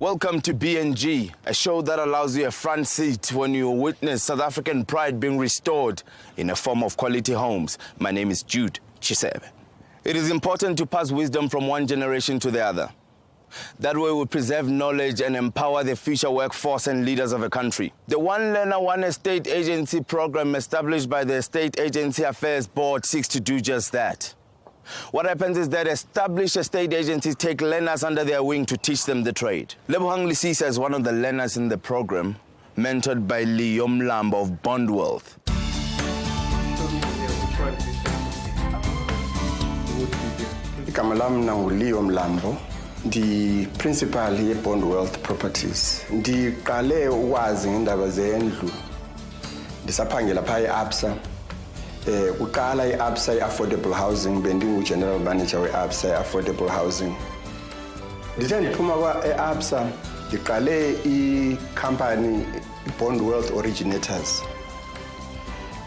Welcome to BNG, a show that allows you a front seat when you witness South African pride being restored in a form of quality homes. My name is Jude Chisebe. It is important to pass wisdom from one generation to the other. That way we preserve knowledge and empower the future workforce and leaders of a country. The One Learner, One Estate Agency program established by the Estate Agency Affairs Board seeks to do just that. What happens is that established estate agencies take learners under their wing to teach them the trade. Lebohang Lisisa is one of the learners in the program, mentored by Leo Mlambo of Bond Wealth. Igama lami nangu-Leo Mlambo, ndi-principal ye-Bond Wealth Properties. Ndiqale ukwazi ngendaba zendlu ndisaphangela phaa e-ABSA. Kuqala i-ABSA i-affordable housing bendingu-general manager we-ABSA i-affordable housing. Ndithe ndiphuma kwa-e-ABSA ndiqale i-company i-Bond Wealth Originators.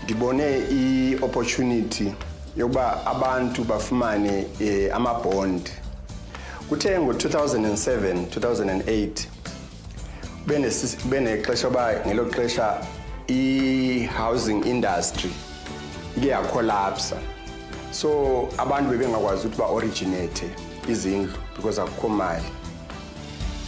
Ndibone i-opportunity yokuba abantu bafumane ama-bond. Kuthe ngo-2007, 2008 benexesha yoba ngelo xesha i-housing industry iyacollapse. So abantu bebengakwazi ukuthi ba-originate izindlu because akukho mali.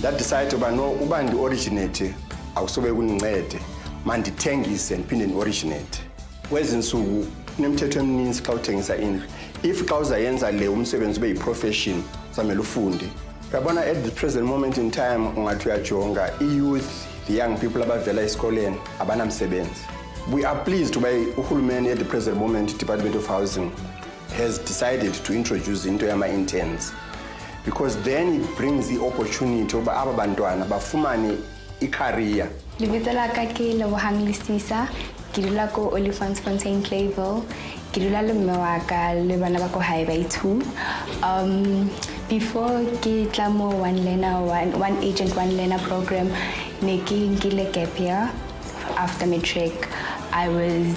That decide uba no, uba ndi-originate akusobe kundincede, mandithengise ndiphinde ndi-originate. Kwezi nsuku kunemithetho emininzi xa uthengisa indlu. If xa uzayenza le umsebenzi ube yi-profession uzamele ufunde. Uyabona at the present moment in time ungathi uyajonga i-youth, the young people abavela esikoleni abanamsebenzi. We are pleased to by uhulumeni at the present moment, Department of Housing has decided to introduce into yama interns, because then it brings the opportunity oba aba bantwana bafumane i-career. Lebitso la ka ke Lebohang Lisisa, ke dula ko Olifantsfontein Clayville, ke dula le mme wa ka le bana ba ko hae ba ithu. Before ke tla mo one agent one learner program, ne ke nkile gap year. After matric, I was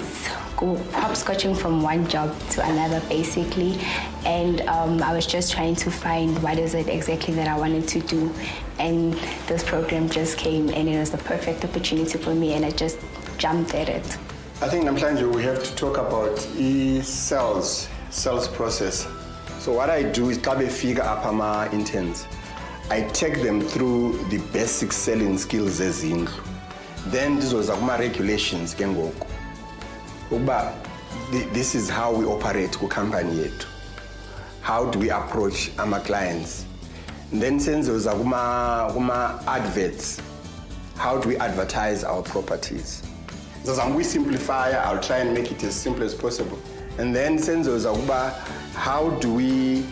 hopscotching from one job to another basically, and I was just trying to find what is it exactly that I wanted to do, and this program just came and it was the perfect opportunity for me and I just jumped at it. I think namhlanje we have to talk about sales process. So what I do is xa befika apha ama-interns, I take them through the basic selling skills zezindlu. Then ndizoza kuma-regulations ke ngoku ukuba this is how we operate ku-company yethu. How do we approach ama-clients? Then senzoza kuma-adverts. How do we advertise our properties? Zazama we-simplify, I'll try and make it as simple as possible. And then senzoza ukuba how do we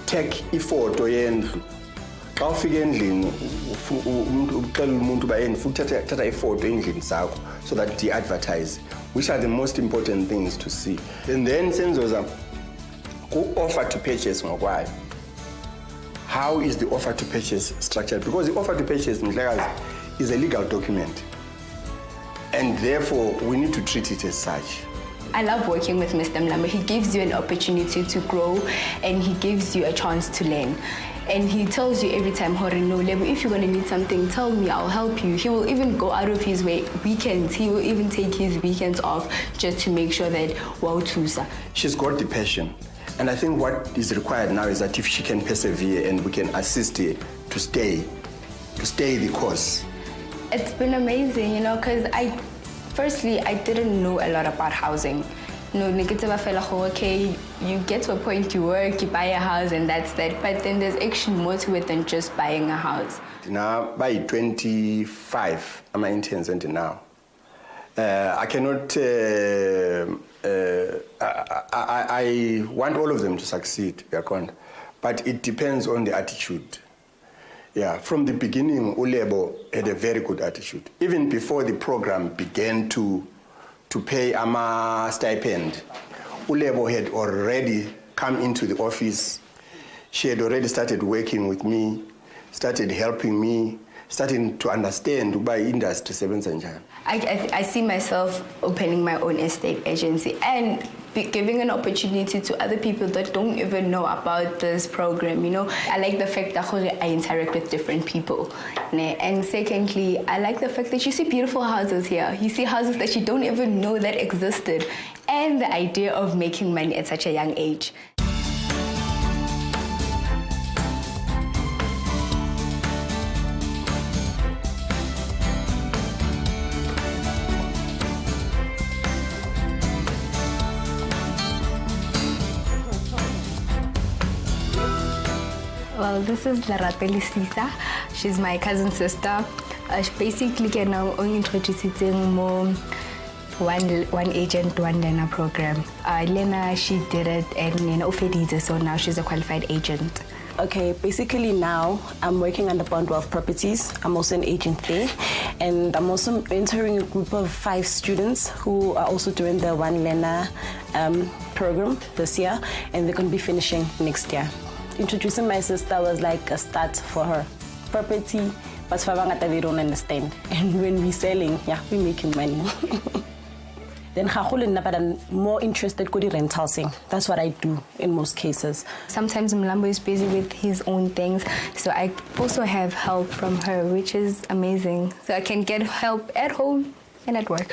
take ifoto yendlu. Xa ufika endlini uxela umuntu uba ndifuna ukuthatha ifoto endlini sakho so that de-advertise, which are the most important things to see. And then senzoza ku-offer to purchase ngokwayo. How is the offer to purchase structured? Because the offer to purchase is a legal document, and therefore we need to treat it as such. I love working with Mr. Mlambo. He gives you an opportunity to grow and he gives you a chance to learn. And he tells you every time, no, if you're going to need something, tell me, I'll help you. He will even go out of his way. Weekends, he will even take his weekends off just to make sure that, tusa. She's got the passion. And I think what is required now is that if she can persevere and we can assist her to stay the course. It's been amazing, because firstly, I didn't know a lot about housing. Okay, you get to a point, you work, you buy a house, and that's that. But then there's actually more to it than just buying a house. Now, by 25, I'm interns until now. I cannot. I want all of them to succeed, but it depends on the attitude. Yeah, from the beginning, Ulebo had a very good attitude. Even before the program began to pay ama stipend, Ulebo had already come into the office. She had already started working with me, started helping me, starting to understand why industry sebenza njani. I see myself opening my own estate agency and giving an opportunity to other people that don't even know about this program. You know, I like the fact that I interact with different people. And secondly, I like the fact that you see beautiful houses here. You see houses that you don't even know that existed. And the idea of making money at such a young age. Well, this is Larateli Sisa. She's my cousin sister. She basically can now only introduce it in more one agent, one learner program. Lena, she did it and so now she's a qualified agent. Okay, basically now I'm working under Bond Wealth Properties. I'm also an agent there, and I'm also mentoring a group of 5 students who are also doing the one learner program this year, and they're going to be finishing next year. Introducing my sister was like a start for her. Property, but for Vangata they don't understand. And when we're selling, yeah, we're making money. Then I'm more interested in rental thing. That's what I do in most cases. Sometimes Mlambo is busy with his own things, so I also have help from her, which is amazing. So I can get help at home and at work.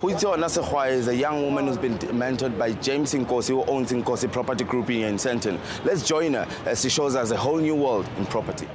Huitso Nasekhwai is a young woman who's been mentored by James Nkosi, who owns Nkosi Property Group here in Sandton. Let's join her as she shows us a whole new world in property.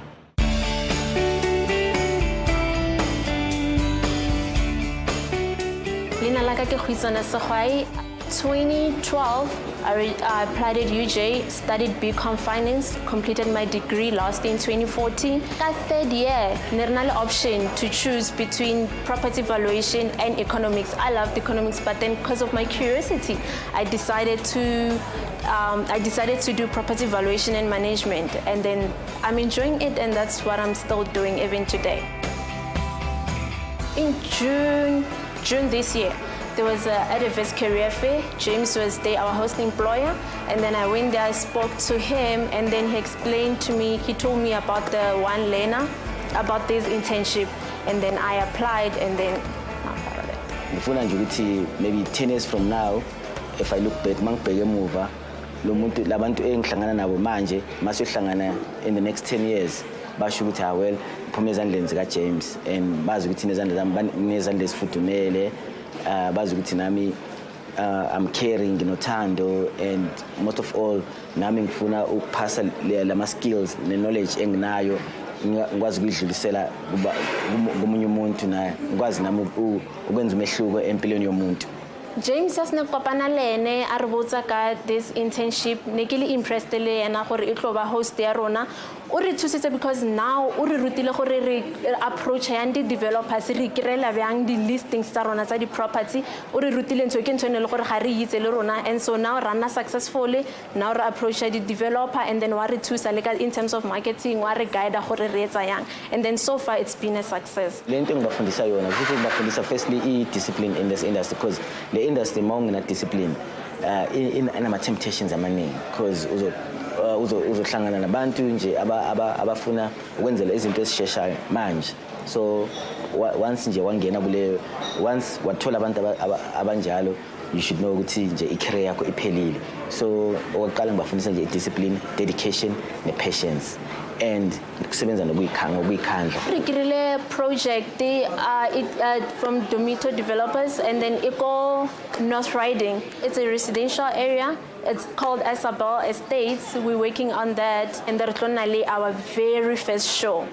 Lina laka ke Huitso Nasekhwai. 2012, I applied at UJ, studied BCom Finance, completed my degree last year in 2014. That third year, I option to choose between property valuation and economics. I loved economics, but then because of my curiosity, I decided to do property valuation and management, and then I'm enjoying it, and that's what I'm still doing even today. In June this year, there was at a Vest Career Fair. James was there, our host employer, and then I went there, I spoke to him, and then he explained to me, he told me about the one learner, about this internship, and then I applied, and then I'm part of it. Maybe 10 years from now, if I look back, in the next 10 years, basho ukuthi well phuma ezandleni zika James and bazi ukuthi nezandla ezifudumele bazi ukuthi nami I'm caring nginothando, and most of all nami ngifuna ukuphasa lama skills ne knowledge enginayo ngikwazi ukudlulisela kumunye umuntu naye ngikwazi nami ukwenza umehluko empilweni yomuntu. James has ne kopana lene a re botsa ka this internship ne ke le impressed le ena gore e tlo ba host ya rona o re thusitse because now o re rutile gore re approach ya ndi developers re kirela bang di listings tsa rona tsa di property o re rutile ntse ke ntshone le gore ga re itse le rona, and so now rana successfully now re approach di developer, and then wa re thusa le ka in terms of marketing wa re guide gore re etsa yang, and then so far it's been a success. Le nto ngibafundisa yona ukuthi ngibafundisa firstly discipline in this industry, because the industry mawungena discipline in ama temptations amaningi, because uzohlangana nabantu nje abafuna ukwenzela izinto ezisheshayo manje. So once nje wangena kule, once wathola abantu abanjalo, you should know ukuthi nje i-career yakho iphelile. So oqala ngibafundisa nje discipline, dedication ne patience, and kusebenza ngokuyikhandla. Kirile project from Domito developers, and then Eco North Riding. It's a residential area. It's called Isabel Estates. We're working on that, and that's our very first show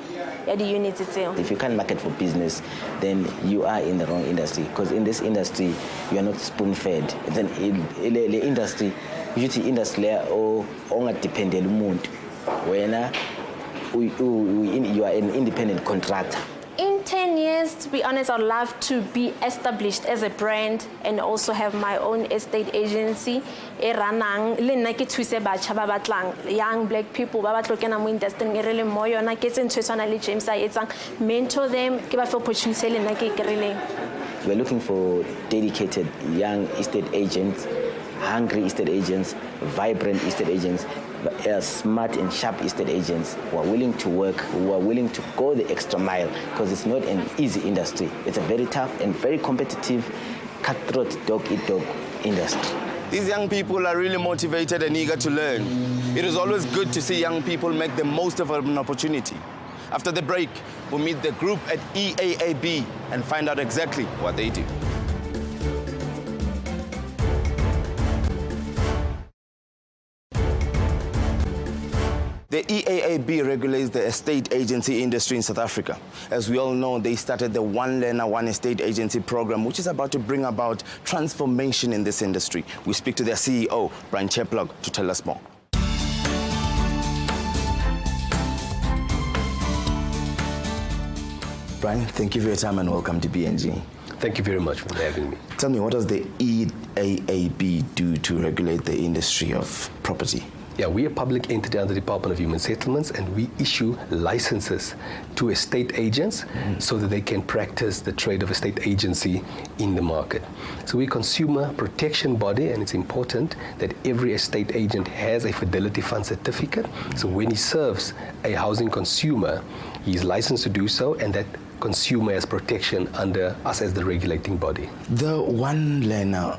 at the unit itself. If you can't market for business, then you are in the wrong industry, because in this industry you are not spoon-fed. Then the industry, usually industry or ongadependela umuntu. Wena you are an independent contractor. In 10 years, to be honest, I'd love to be established as a brand and also have my own estate agency. Young black people, industry, mentor them, We're looking for dedicated young estate agents, hungry estate agents, vibrant estate agents, smart and sharp estate agents who are willing to work, who are willing to go the extra mile, because it's not an easy industry. It's a very tough and very competitive, cutthroat, dog-eat-dog industry. These young people are really motivated and eager to learn. It is always good to see young people make the most of an opportunity. After the break, we'll meet the group at EAAB and find out exactly what they do. The EAAB regulates the estate agency industry in South Africa. As we all know, they started the One Learner, One Estate Agency program, which is about to bring about transformation in this industry. We speak to their CEO, Brian Cheplog, to tell us more. Brian, thank you for your time and welcome to BNG. Thank you very much for having me. Tell me, what does the EAAB do to regulate the industry of property? Yeah, we're a public entity under the Department of Human Settlements, and we issue licenses to estate agents so that they can practice the trade of estate agency in the market. So we're a consumer protection body, and it's important that every estate agent has a Fidelity Fund certificate. So when he serves a housing consumer, he's licensed to do so, and that consumer has protection under us as the regulating body. The One Learner,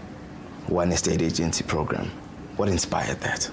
One Estate Agency program, what inspired that?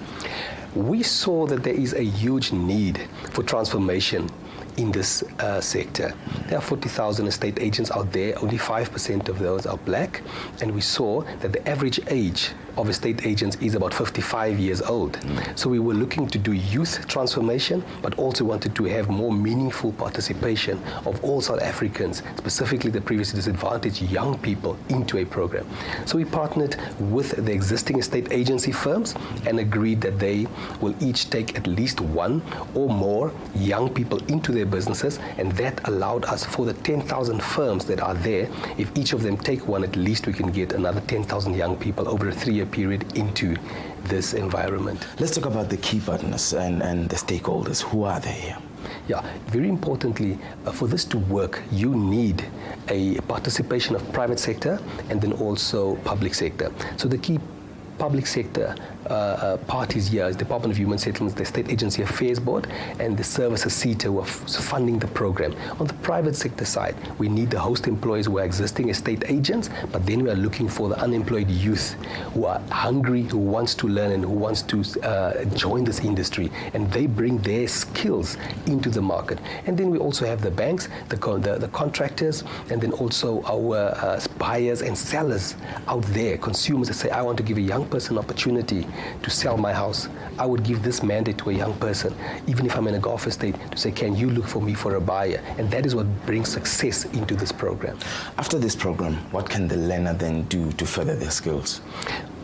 We saw that there is a huge need for transformation in this sector. There are 40,000 estate agents out there, only 5% of those are black, and we saw that the average age of estate agents is about 55 years old. So we were looking to do youth transformation, but also wanted to have more meaningful participation of all South Africans, specifically the previously disadvantaged young people, into a program. So we partnered with the existing estate agency firms and agreed that they will each take at least one or more young people into their businesses, and that allowed us, for the 10,000 firms that are there, if each of them take one, at least we can get another 10,000 young people over a 3-year period into this environment. Let's talk about the key partners and the stakeholders. Who are they here? Yeah, very importantly, for this to work, you need a participation of private sector and then also public sector. So the key public sector parties here is Department of Human Settlements, the State Agency Affairs Board, and the Services CETA, who are funding the program. On the private sector side, we need the host employers who are existing estate agents, but then we are looking for the unemployed youth who are hungry, who wants to learn and who wants to join this industry, and they bring their skills into the market. And then we also have the banks, the contractors, and then also our buyers and sellers out there, consumers that say, I want to give a young person opportunity to sell my house. I would give this mandate to a young person, even if I'm in a golf estate, to say, can you look for me for a buyer? And that is what brings success into this program. After this program, what can the learner then do to further their skills?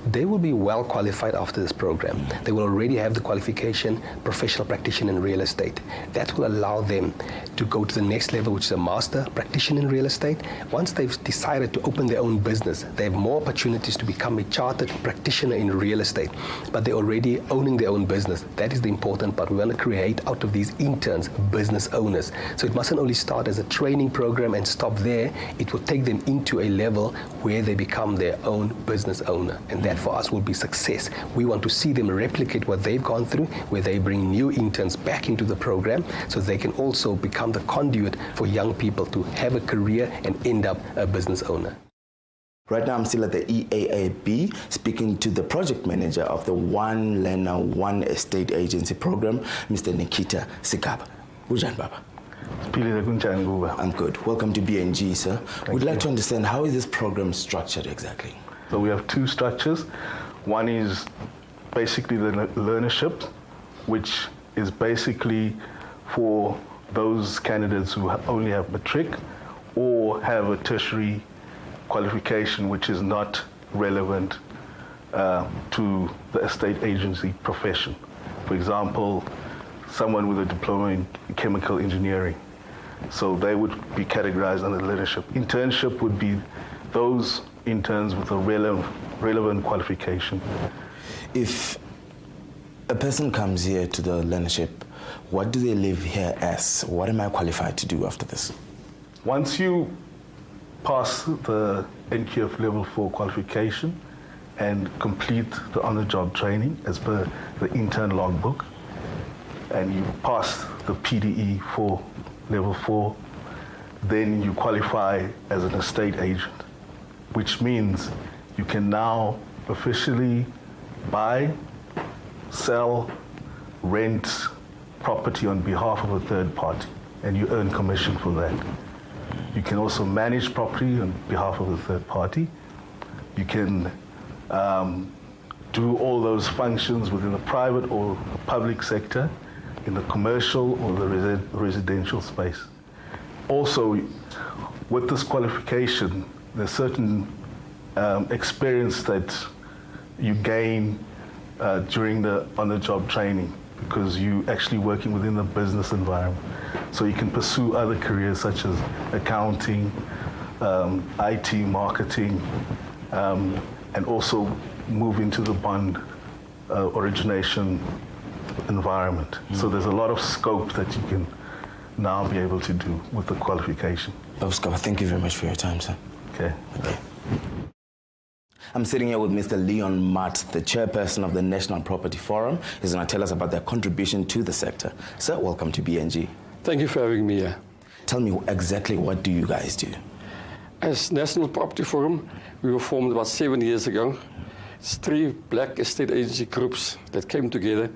They will be well qualified after this program. They will already have the qualification, professional practitioner in real estate. That will allow them to go to the next level, which is a master practitioner in real estate. Once they've decided to open their own business, they have more opportunities to become a chartered practitioner in real estate, but they're already owning their own business. That is the important part. We want to create out of these interns business owners. So it mustn't only start as a training program and stop there. It will take them into a level where they become their own business owner. And that for us will be success. We want to see them replicate what they've gone through, where they bring new interns back into the program so they can also become the conduit for young people to have a career and end up a business owner. Right now I'm still at the EAAB speaking to the project manager of the One Learner, One Estate Agency program, Mr. Nikita Sigaba. Bujan Baba. I'm good. Welcome to BNG, sir. We'd like to understand, how is this program structured exactly? So we have two structures. One is basically the learnership, which is basically for those candidates who only have matric or have a tertiary qualification which is not relevant to the estate agency profession. For example, someone with a diploma in chemical engineering. So they would be categorized under learnership. Internship would be those interns with a relevant qualification. If a person comes here to the learnership, what do they live here as? What am I qualified to do after this? Once you pass the NQF level 4 qualification, and complete the on-the-job training as per the intern logbook, and you pass the PDE for level 4, then you qualify as an estate agent, which means you can now officially buy, sell, rent property on behalf of a third party, and you earn commission for that. You can also manage property on behalf of a third party. You can do all those functions within the private or public sector, in the commercial or the residential space. Also, with this qualification, there's certain experience that you gain during the on-the-job training, because you're actually working within the business environment. So you can pursue other careers such as accounting, IT, marketing, and also move into the bond origination environment. So there's a lot of scope that you can now be able to do with the qualification. Babskaba, thank you very much for your time, sir. Okay. I'm sitting here with Mr. Leon Matt, the chairperson of the National Property Forum. He's going to tell us about their contribution to the sector. Sir, welcome to BNG. Thank you for having me here. Tell me exactly what do you guys do? As National Property Forum, we were formed about 7 years ago. It's 3 black estate agency groups that came together,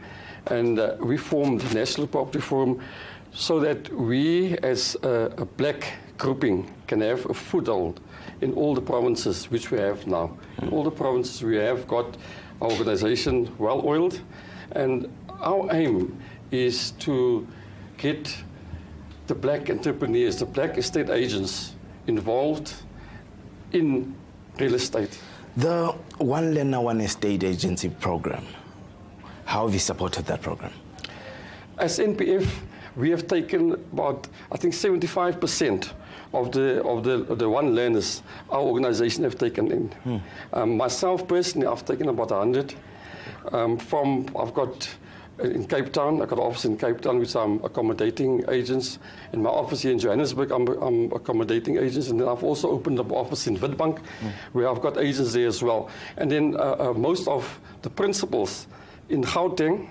and we formed the National Property Forum so that we, as a black grouping, can have a foothold in all the provinces which we have now. In all the provinces we have got our organization well-oiled, and our aim is to get the black entrepreneurs, the black estate agents involved in real estate. The One Learner, One Estate Agency program, how have you supported that program? As NPF, we have taken about, I think, 75% of the one learners our organization have taken in. Myself personally, I've taken about 100. I've got in Cape Town, I've got an office in Cape Town which I'm accommodating agents. In my office here in Johannesburg, I'm accommodating agents. And then I've also opened up an office in Witbank, where I've got agents there as well. And then most of the principals in Gauteng,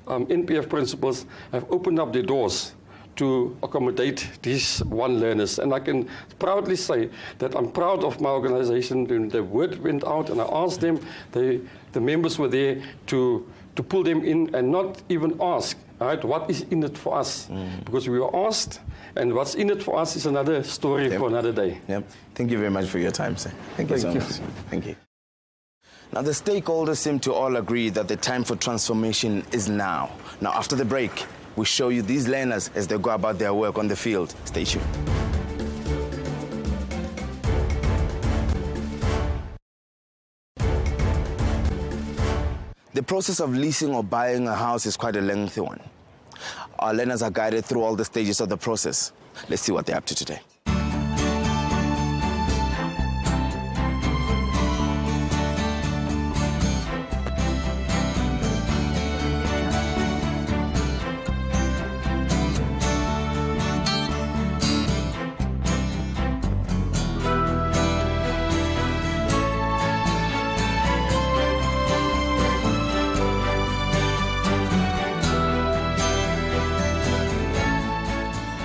NPF principals, have opened up their doors to accommodate these one learners. And I can proudly say that I'm proud of my organization. When the word went out and I asked them, the members were there to pull them in and not even ask, right, what is in it for us? Because we were asked, and what's in it for us is another story for another day. Yep. Thank you very much for your time, sir. Thank you so much. Thank you. Now, the stakeholders seem to all agree that the time for transformation is now. Now, after the break, we show you these learners as they go about their work on the field. Stay tuned. The process of leasing or buying a house is quite a lengthy one. Our learners are guided through all the stages of the process. Let's see what they're up to today.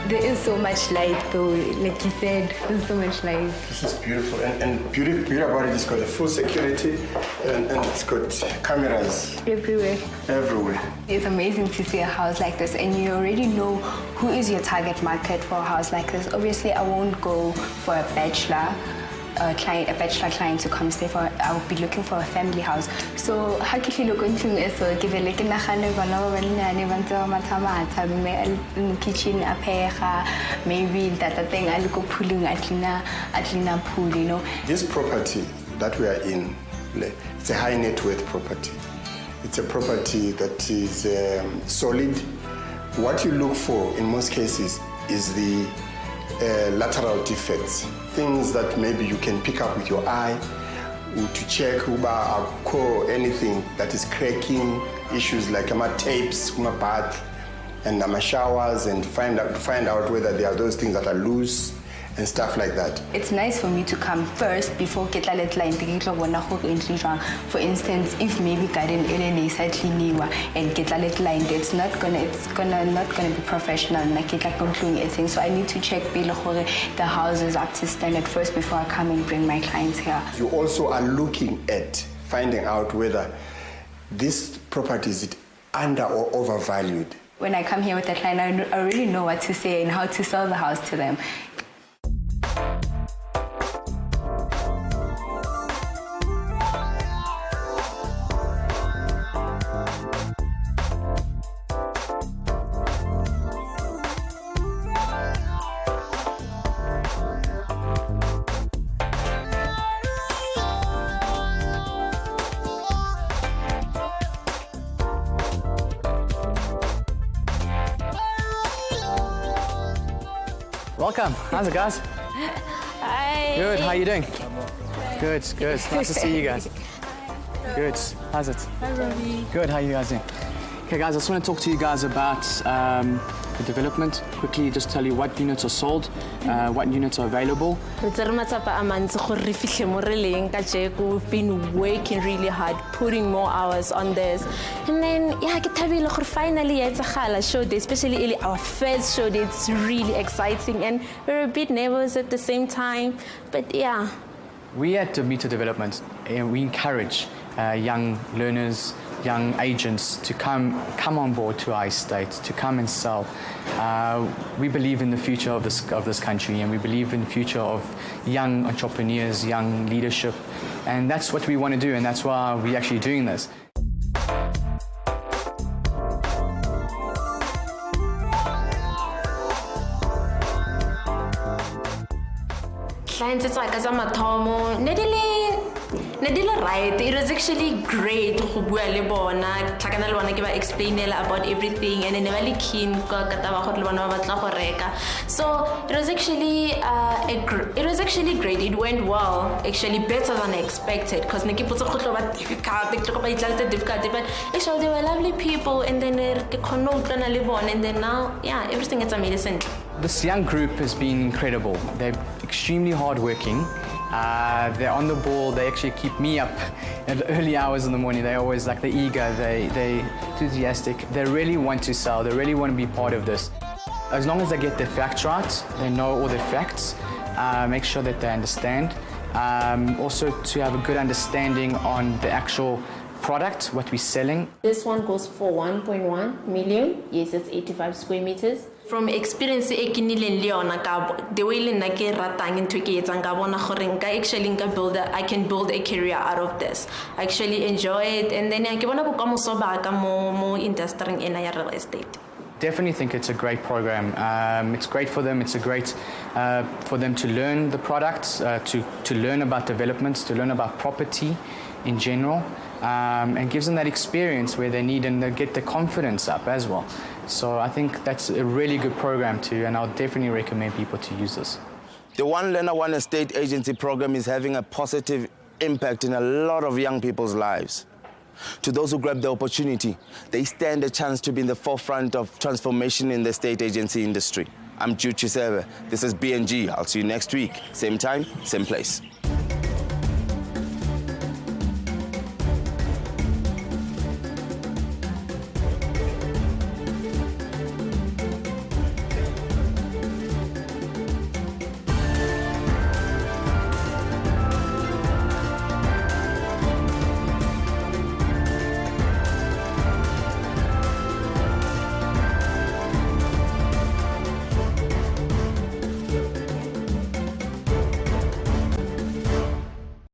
There is so much light though, like you said, there's so much light. This is beautiful, and beauty about it, it's got a full security, and it's got cameras Everywhere. everywhere. It's amazing to see a house like this, and you already know who is your target market for a house like this. Obviously, I won't go for a bachelor client to come stay for. I will be looking for a family house. So how can you look into this? So give it like in the kitchen, maybe that thing I look pulling at pool, you know. This property that we are in, it's a high net worth property. It's a property that is solid. What you look for in most cases is the lateral defects, things that maybe you can pick up with your eye to check anything that is cracking, issues like tapes, bath, and showers, and find out whether there are those things that are loose, and stuff like that. It's nice for me to come first before get la let line. For instance, if maybe garden ellen is and get la let line, it's not gonna be professional. So I need to check the house is up to standard first before I come and bring my clients here. You also are looking at finding out whether this property is under or overvalued. When I come here with a client, I really know what to say and how to sell the house to them. Welcome. How's it, guys? Hi. Good. How you doing? Good. Good. Nice to see you guys. Good. How's it? Hi, Robbie. Good. How you guys doing? Okay, guys. I just want to talk to you guys about the development. Quickly, just tell you what units are sold, what units are available. We've been working really hard, putting more hours on this. And then, yeah, finally, it's a show day, especially our first show day. It's really exciting, and we're a bit nervous at the same time. But yeah. We at Meter Development, we encourage young learners, young agents to come on board to our estate, to come and sell. We believe in the future of this country, and we believe in the future of young entrepreneurs, young leadership, and that's what we want to do, and that's why we're actually doing this. Clients, it's like as I'm at home, Nadila right. It was actually great to explain about everything, and never keen so it was actually great. It went well, actually better than I expected, because difficult, but actually they were lovely people, and then and then now, yeah, everything is amazing. This young group has been incredible. They're extremely hardworking. They're on the ball. They actually keep me up at the early hours in the morning. They're always they're eager, they're enthusiastic. They really want to sell. They really want to be part of this. As long as they get the facts right, they know all the facts, make sure that they understand. Also to have a good understanding on the actual product, what we're selling. This one goes for 1.1 million. Yes, it's 85 square meters. From experience the way I can build a career out of this. I actually enjoy it, and then I can more industry in real estate. Definitely think it's a great program. It's great for them. It's a great for them to learn the products, to learn about developments, to learn about property in general, and gives them that experience where they need, and they get the confidence up as well. So I think that's a really good program too, and I'll definitely recommend people to use this. The One Learner, One Estate Agency program is having a positive impact in a lot of young people's lives. To those who grab the opportunity, they stand a chance to be in the forefront of transformation in the estate agency industry. I'm Jude Chisebe. This is BNG. I'll see you next week. Same time, same place.